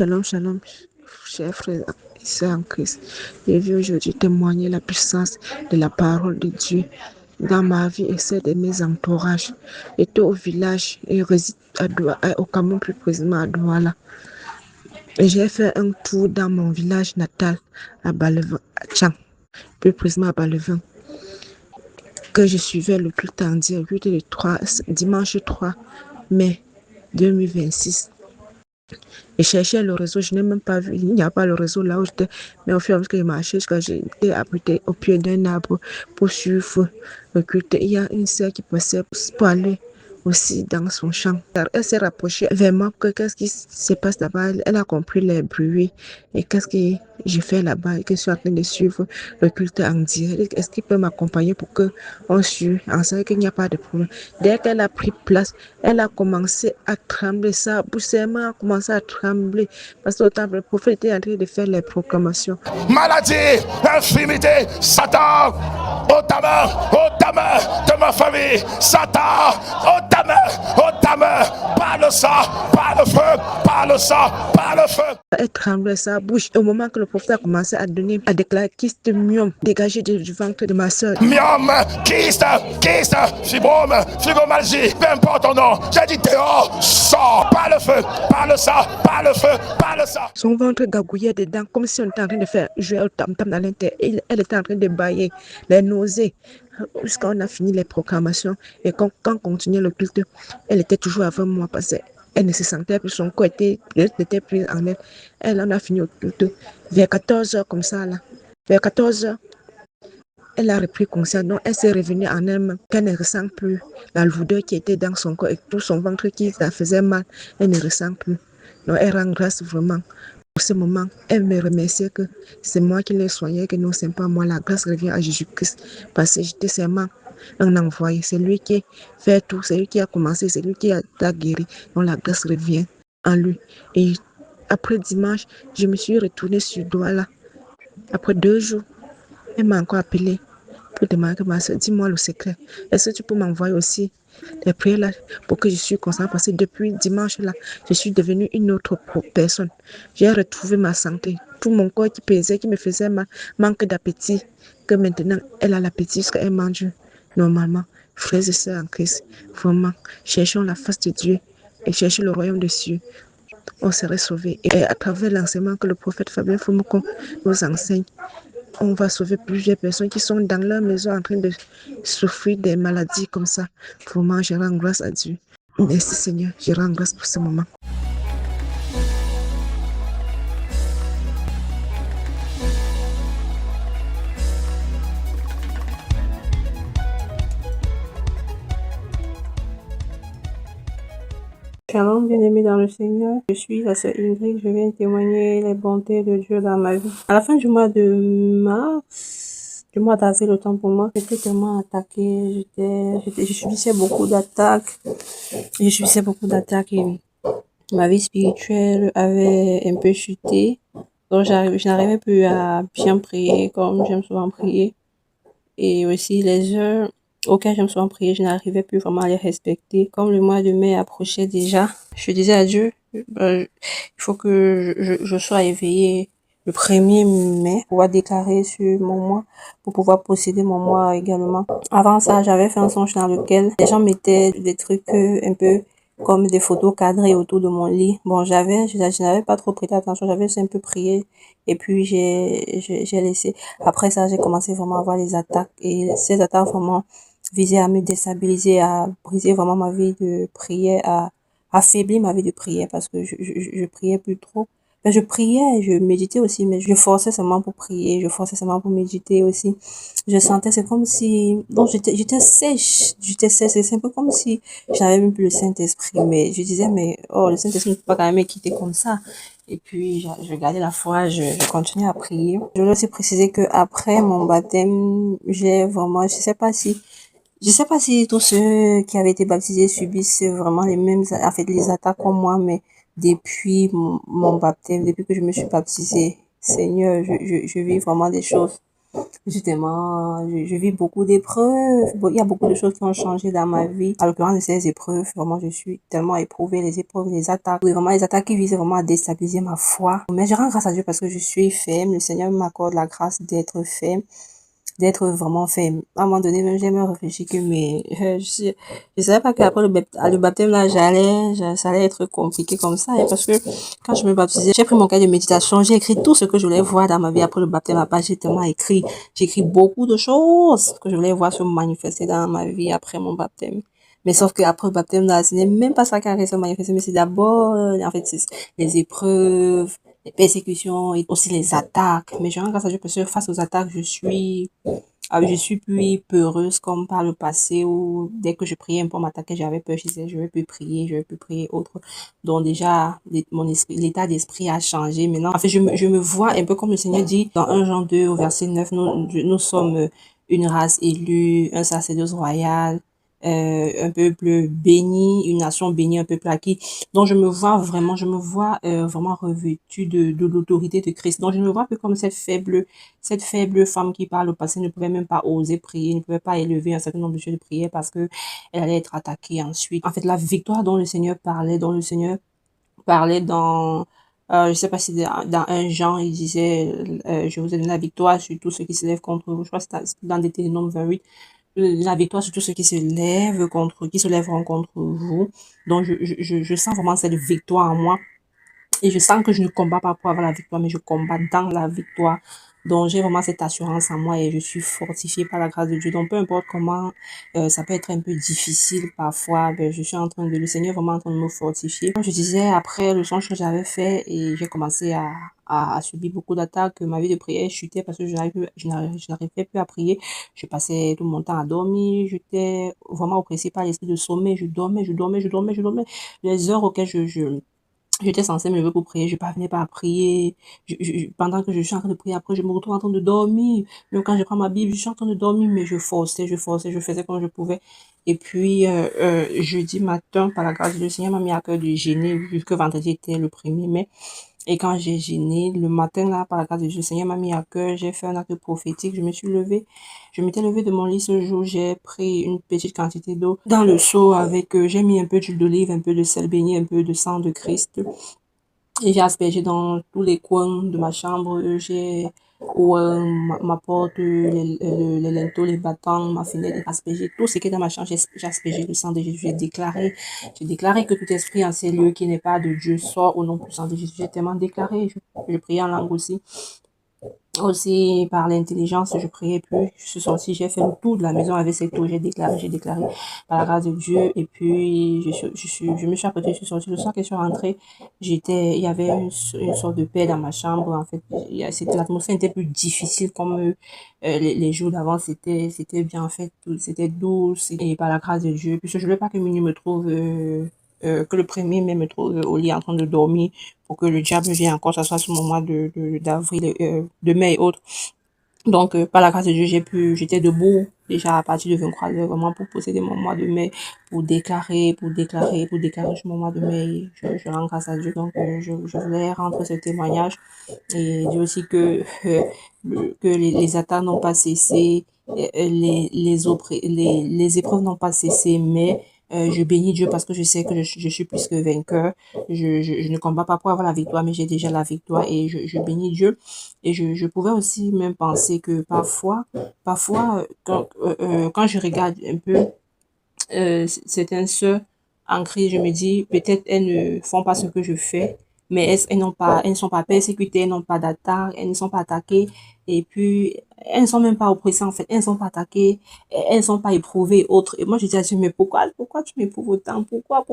Shalom, shalom, chers frères et sœurs en Christ. Je viens aujourd'hui témoigner la puissance de la parole de Dieu dans ma vie et celle de mes entourages. J'étais au village et réside au Cameroun, plus précisément à Douala. Et j'ai fait un tour dans mon village natal, à Balevin, à Tchang, plus précisément à Balevin, que je suivais le culte en direct le dimanche 3 mai 2026. Et cherchais le réseau, je n'ai même pas vu, il n'y a pas le réseau là où j'étais, mais au fur et à mesure que je marchais, quand j'étais abrité au pied d'un arbre pour suivre le culte, il y a une sœur qui passait pour aller aussi dans son champ. Elle s'est rapprochée vers moi, qu'est-ce qui se passe là-bas, elle a compris les bruits et qu'est-ce que je fais là-bas et que je suis en train de suivre le culte en direct. Est-ce qu'il peut m'accompagner pour qu'on suive ensemble, qu'il n'y a pas de problème. Dès qu'elle a pris place, elle a commencé à trembler, sa bouche, ses mains a commencé à trembler parce que le prophète était en train de faire les proclamations. Maladie, infirmité, Satan, ôte ta main de ma famille, Satan, ôte ta main, par le sang, par le feu, par le sang, par le feu. Elle tremblait sa bouche. Au moment que le prophète a commencé à déclarer kyste, myome, dégagé du ventre de ma soeur. Myome, kyste, fibrome, fibromyalgie, peu importe ton nom. J'ai dit dehors, sors, par le feu, par le sang, par le feu, par le sang. Son ventre gagouillait dedans comme si on était en train de faire jouer au tam-tam à l'intérieur. Elle était en train de bailler, les nausées. Jusqu'à on a fini les proclamations. Et quand on continuait le culte, elle était toujours avec moi parce qu'elle ne se sentait plus, son corps était pris en elle. Elle en a fini au culte. Vers 14h comme ça, là. Vers 14h, elle a repris conscience. Donc, elle s'est revenue en elle-même, qu'elle ne ressent plus la lourdeur qui était dans son corps et tout son ventre qui la faisait mal. Elle ne ressent plus. Donc, elle rend grâce vraiment. Pour ce moment, elle me remerciait que c'est moi qui l'ai soignée, que non, c'est pas moi. La grâce revient à Jésus-Christ parce que j'étais seulement un envoyé. C'est lui qui fait tout, c'est lui qui a commencé, c'est lui qui a guéri. Donc, la grâce revient en lui. Et après dimanche, je me suis retournée sur Douala. Après 2 jours, elle m'a encore appelé pour demander que ma soeur, dis-moi le secret. Est-ce que tu peux m'envoyer aussi les prières là pour que je suis concentrée parce que depuis dimanche là, je suis devenue une autre personne. J'ai retrouvé ma santé. Tout mon corps qui pesait, qui me faisait mal, manque d'appétit, que maintenant elle a l'appétit parce qu'elle mange normalement. Frères et sœurs en Christ, vraiment, cherchons la face de Dieu et cherchons le royaume des cieux. On serait sauvés. Et à travers l'enseignement que le prophète Fabien Fomoko nous enseigne, on va sauver plusieurs personnes qui sont dans leur maison en train de souffrir des maladies comme ça. Vraiment, je rends grâce à Dieu. Merci Seigneur, je rends grâce pour ce moment. Shalom, bien-aimé dans le Seigneur. Je suis la sœur Ingrid. Je viens témoigner les bontés de Dieu dans ma vie. À la fin du mois de mars, du mois d'avril, autant pour moi, j'étais tellement attaquée. Je subissais beaucoup d'attaques. Et ma vie spirituelle avait un peu chuté. Donc, je n'arrivais plus à bien prier comme j'aime souvent prier. Et aussi, les heures auxquelles j'aime souvent prier, je n'arrivais plus vraiment à les respecter. Comme le mois de mai approchait déjà, je disais à Dieu, il faut que je sois éveillée le 1er mai pour pouvoir déclarer sur mon mois, pour pouvoir posséder mon mois également. Avant ça, j'avais fait un songe dans lequel les gens mettaient des trucs un peu comme des photos cadrées autour de mon lit. Bon, je n'avais pas trop prêté attention, j'avais juste un peu prié et puis j'ai laissé. Après ça, j'ai commencé vraiment à avoir les attaques et ces attaques vraiment visaient à me déstabiliser, à briser vraiment ma vie de prière, à affaiblir ma vie de prière parce que je priais plus trop. Ben, je priais, je méditais aussi, mais je forçais seulement pour prier, je forçais seulement pour méditer aussi. Je sentais, c'est comme si, donc j'étais sèche, c'est un peu comme si je n'avais même plus le Saint-Esprit, mais je disais, mais oh, le Saint-Esprit ne peut pas quand même me quitter comme ça. Et puis, je gardais la foi, je continuais à prier. Je voulais aussi préciser que après mon baptême, j'ai vraiment, je sais pas si tous ceux qui avaient été baptisés subissent vraiment les mêmes, en fait, les attaques comme moi, mais depuis mon baptême, depuis que je me suis baptisée, Seigneur, je vis vraiment des choses Justement, je vis beaucoup d'épreuves. Il y a beaucoup de choses qui ont changé dans ma vie. À l'occurrence de ces épreuves, vraiment, je suis tellement éprouvée. Les épreuves, les attaques. Oui, vraiment, les attaques qui visent vraiment à déstabiliser ma foi. Mais je rends grâce à Dieu parce que je suis ferme. Le Seigneur m'accorde la grâce d'être vraiment ferme. À un moment donné, même, j'ai même réfléchi que, mais, je savais pas qu'après le baptême, là, ça allait être compliqué comme ça, hein, parce que quand je me baptisais, j'ai pris mon cahier de méditation, j'ai écrit tout ce que je voulais voir dans ma vie après le baptême. Après, j'ai écrit beaucoup de choses que je voulais voir se manifester dans ma vie après mon baptême. Mais sauf que après le baptême, là, ce n'est même pas ça qui allait se manifester, mais c'est d'abord, en fait, c'est les épreuves, les persécutions et aussi les attaques. Mais je rends grâce à Dieu parce que face aux attaques, je suis plus peureuse comme par le passé où dès que je priais un peu, on m'attaquait, j'avais peur, je disais, je vais plus prier autre. Donc déjà, mon esprit, l'état d'esprit a changé. Maintenant, en fait, je me vois un peu comme le Seigneur dit dans 1 Jean 2 au verset 9, nous sommes une race élue, un sacerdoce royal, un peuple béni, une nation bénie, un peuple acquis. Donc je me vois vraiment revêtue de l'autorité de Christ. Donc je me vois un peu comme cette faible femme qui par le passé ne pouvait même pas oser prier, ne pouvait pas élever un certain nombre de choses de prière parce que elle allait être attaquée ensuite. En fait, la victoire dont le Seigneur parlait, je sais pas si dans un Jean, il disait, je vous ai donné la victoire sur tous ceux qui se lèvent contre vous. Je crois que c'était dans Deutéronome 28. La victoire sur tous ceux qui se lèveront contre vous. Donc, je sens vraiment cette victoire en moi. Et je sens que je ne combats pas pour avoir la victoire, mais je combats dans la victoire. Donc, j'ai vraiment cette assurance en moi et je suis fortifiée par la grâce de Dieu. Donc, peu importe comment ça peut être un peu difficile parfois, ben, je suis en train de, le Seigneur est vraiment en train de me fortifier. Comme je disais, après le songe que j'avais fait et j'ai commencé à subir beaucoup d'attaques, ma vie de prière chutait parce que je n'arrivais plus à prier. Je passais tout mon temps à dormir. J'étais vraiment oppressée par l'esprit de sommeil. Je dormais. Les heures auxquelles j'étais censée me lever pour prier, je parvenais pas à prier. Pendant que je suis en train de prier, après, je me retrouve en train de dormir. Même quand je prends ma Bible, je suis en train de dormir, mais je faisais comme je pouvais. Et puis, jeudi matin, par la grâce de Dieu, le Seigneur m'a mis à cœur de gêner, vu que vendredi était le 1er mai. Et quand j'ai gêné, le matin, là, par la grâce de Dieu, le Seigneur m'a mis à cœur, j'ai fait un acte prophétique, je me suis levée. Je m'étais levée de mon lit ce jour, j'ai pris une petite quantité d'eau dans le seau avec, j'ai mis un peu d'huile d'olive, un peu de sel béni, un peu de sang de Christ. Et j'ai aspergé dans tous les coins de ma chambre. J'ai ou ma porte, les linteaux, les battants, ma fenêtre, j'ai aspergé tout ce qui est dans ma chambre. J'ai aspergé le sang de Jésus. J'ai déclaré que tout esprit en ces lieux qui n'est pas de Dieu sort au nom puissant de Jésus. J'ai tellement déclaré. Je priais en langue aussi. Aussi, par l'intelligence, je priais plus. Je suis sortie, j'ai fait le tour de la maison avec cette eau. J'ai déclaré par la grâce de Dieu. Et puis, je me suis apprêtée, je suis sortie. Le soir que je suis rentrée, il y avait une sorte de paix dans ma chambre. En fait, l'atmosphère était plus difficile comme les jours d'avant. C'était bien, en fait. C'était douce. Et par la grâce de Dieu. Puisque je ne veux pas que Mini me trouve, que le 1er mai me trouve au lit en train de dormir pour que le diable vienne encore s'asseoir sur mon mois d'avril, de mai et autres. Donc, par la grâce de Dieu, j'étais debout déjà à partir de 23 heures vraiment pour posséder mon mois de mai, pour déclarer sur mon mois de mai. Je rends grâce à Dieu. Donc, je voulais rendre ce témoignage et dire aussi que les attaques n'ont pas cessé, les épreuves n'ont pas cessé, mais je bénis Dieu parce que je sais que je suis plus que vainqueur. Je ne combats pas pour avoir la victoire, mais j'ai déjà la victoire et je bénis Dieu. Et je pouvais aussi même penser que parfois, quand je regarde un peu certaines sœurs en crise, je me dis, peut-être elles ne font pas ce que je fais, mais elles ne sont pas persécutées, elles n'ont pas d'attaque, elles ne sont pas attaquées, et puis, elles ne sont même pas oppressées, en fait, elles ne sont pas attaquées, elles ne sont pas éprouvées, autres. Et moi, je dis à Dieu, mais pourquoi tu m'éprouves autant? Pourquoi?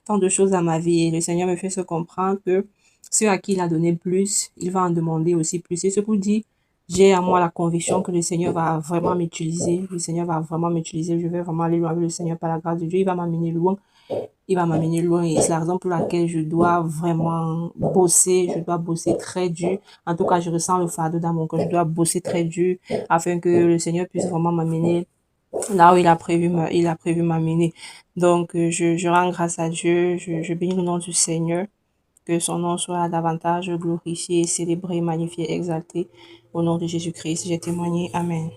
Tant de choses dans ma vie. Et le Seigneur me fait se comprendre que ceux à qui il a donné plus, il va en demander aussi plus. Et ce pour dire, j'ai à moi la conviction que le Seigneur va vraiment m'utiliser. Le Seigneur va vraiment m'utiliser. Je vais vraiment aller loin avec le Seigneur par la grâce de Dieu. Il va m'amener loin. Il va m'amener loin et c'est la raison pour laquelle je dois vraiment bosser. Je dois bosser très dur. En tout cas, je ressens le fardeau dans mon cœur. Je dois bosser très dur afin que le Seigneur puisse vraiment m'amener là où il a prévu m'amener. Donc, je rends grâce à Dieu. Je bénis le nom du Seigneur. Que son nom soit davantage glorifié, célébré, magnifié, exalté. Au nom de Jésus-Christ, j'ai témoigné. Amen.